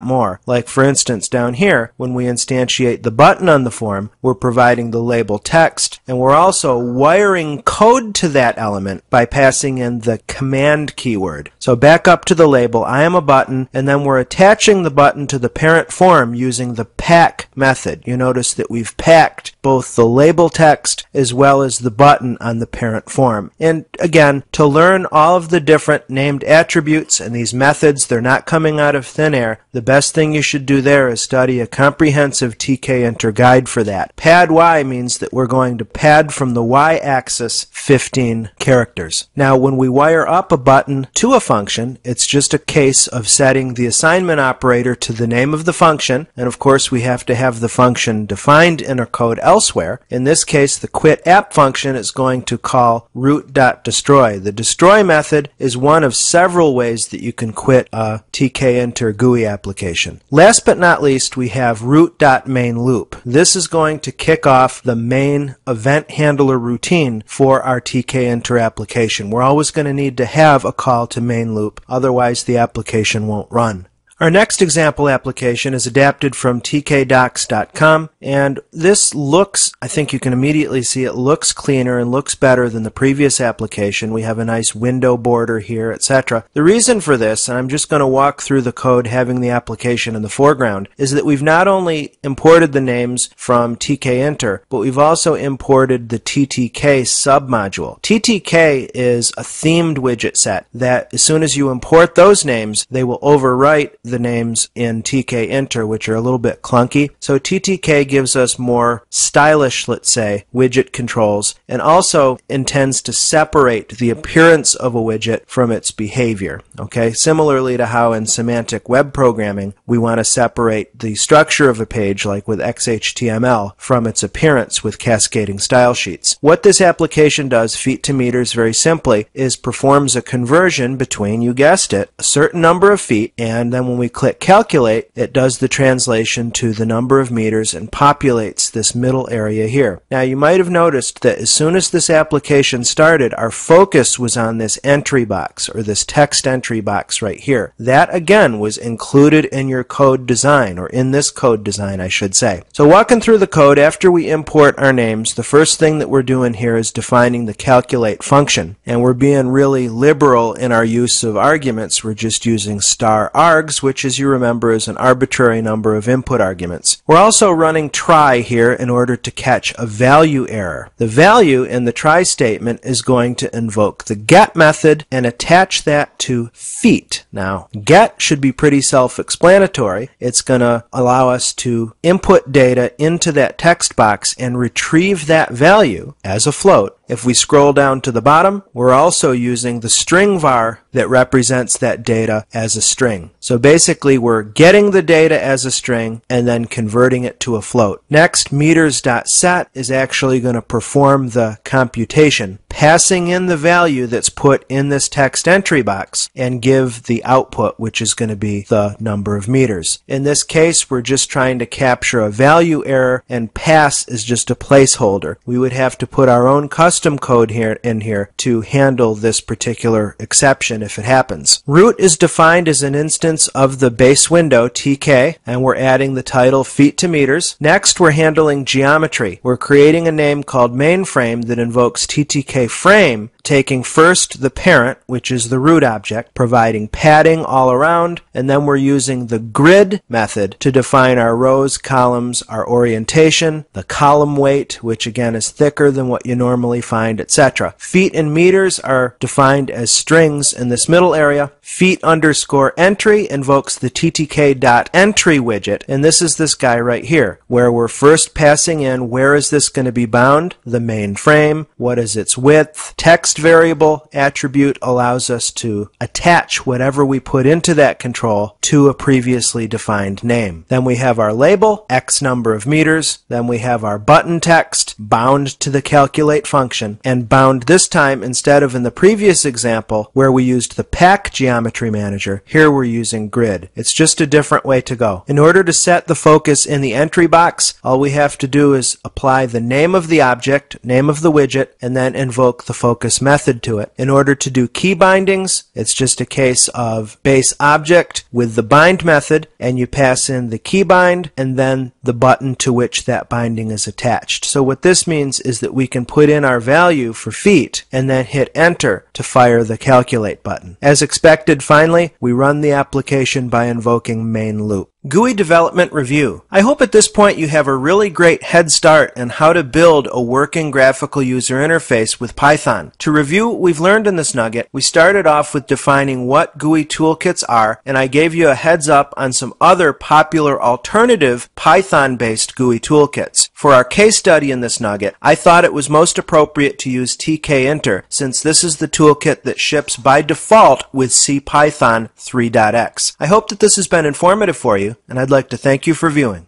more. Like for instance down here, when we instantiate the button on the form, we're providing the label text, and we're also wiring code to that element by passing in the command keyword. So back up to the label, I am a button, and then we're attaching the button to the parent form using the pack method. You notice that we've packed both the label text as well as the button on the parent form. And again, to learn all of the different named attributes and these methods, they're not coming out of thin air. The best thing you should do there is study a comprehensive tkinter guide for that. Pad Y means that we're going to pad from the y-axis 15 characters. Now when we wire up a button to a function, it's just a case of setting the assignment operator to the name of the function, and of course we have to have the function defined in our code elsewhere. In this case, the quit app function is going to call root.destroy. The destroy method is one of several ways that you can quit a tkinter GUI application. Last but not least, we have root.mainLoop. This is going to kick off the main event handler routine for our tkinter application. We're always going to need to have a call to main loop, otherwise the application won't run. Our next example application is adapted from tkdocs.com, and this looks, I think you can immediately see it looks cleaner and looks better than the previous application. We have a nice window border here, etc. The reason for this, and I'm just going to walk through the code having the application in the foreground, is that we've not only imported the names from tkinter, but we've also imported the ttk submodule. ttk is a themed widget set that as soon as you import those names, they will overwrite the names in tkinter, which are a little bit clunky. So TTK gives us more stylish, let's say, widget controls, and also intends to separate the appearance of a widget from its behavior. Okay, similarly to how in semantic web programming we want to separate the structure of a page, like with XHTML, from its appearance with cascading style sheets. What this application does, feet to meters, very simply, is performs a conversion between, you guessed it, a certain number of feet, and then when we click calculate, it does the translation to the number of meters and populates this middle area here. Now you might have noticed that as soon as this application started, our focus was on this entry box, or this text entry box right here. That again was included in your code design, or in this code design I should say. So walking through the code, after we import our names, the first thing that we're doing here is defining the calculate function, and we're being really liberal in our use of arguments. We're just using *args, which as you remember is an arbitrary number of input arguments. We're also running try here in order to catch a value error. The value in the try statement is going to invoke the get method and attach that to feet. Now, get should be pretty self-explanatory. It's going to allow us to input data into that text box and retrieve that value as a float. If we scroll down to the bottom, we're also using the string var that represents that data as a string. So basically we're getting the data as a string and then converting it to a float. Next, meters.set is actually going to perform the computation, passing in the value that's put in this text entry box and give the output, which is going to be the number of meters. In this case, we're just trying to capture a value error, and pass is just a placeholder. We would have to put our own custom code in here to handle this particular exception if it happens. Root is defined as an instance of the base window, TK, and we're adding the title feet to meters. Next, we're handling geometry. We're creating a name called mainFrame that invokes TTK frame, taking first the parent, which is the root object, providing padding all around, and then we're using the grid method to define our rows, columns, our orientation, the column weight, which again is thicker than what you normally find, etc. Feet and meters are defined as strings in this middle area. Feet underscore entry invokes the ttk.entry widget, and this is this guy right here, where we're first passing in where is this going to be bound, the main frame, what is its width. Text variable attribute allows us to attach whatever we put into that control to a previously defined name. Then we have our label, X number of meters. Then we have our button text, bound to the calculate function, and bound this time instead of in the previous example where we used the pack geometry Geometry Manager. Here we're using Grid. It's just a different way to go. In order to set the focus in the entry box, all we have to do is apply the name of the object, name of the widget, and then invoke the focus method to it. In order to do key bindings, it's just a case of base object with the bind method, and you pass in the key bind and then the button to which that binding is attached. So what this means is that we can put in our value for feet and then hit enter to fire the calculate button. As expected, finally, we run the application by invoking main loop. GUI Development Review. I hope at this point you have a really great head start on how to build a working graphical user interface with Python. To review what we've learned in this nugget, we started off with defining what GUI toolkits are, and I gave you a heads up on some other popular alternative Python-based GUI toolkits. For our case study in this nugget, I thought it was most appropriate to use tkinter, since this is the toolkit that ships by default with CPython 3.x. I hope that this has been informative for you, and I'd like to thank you for viewing.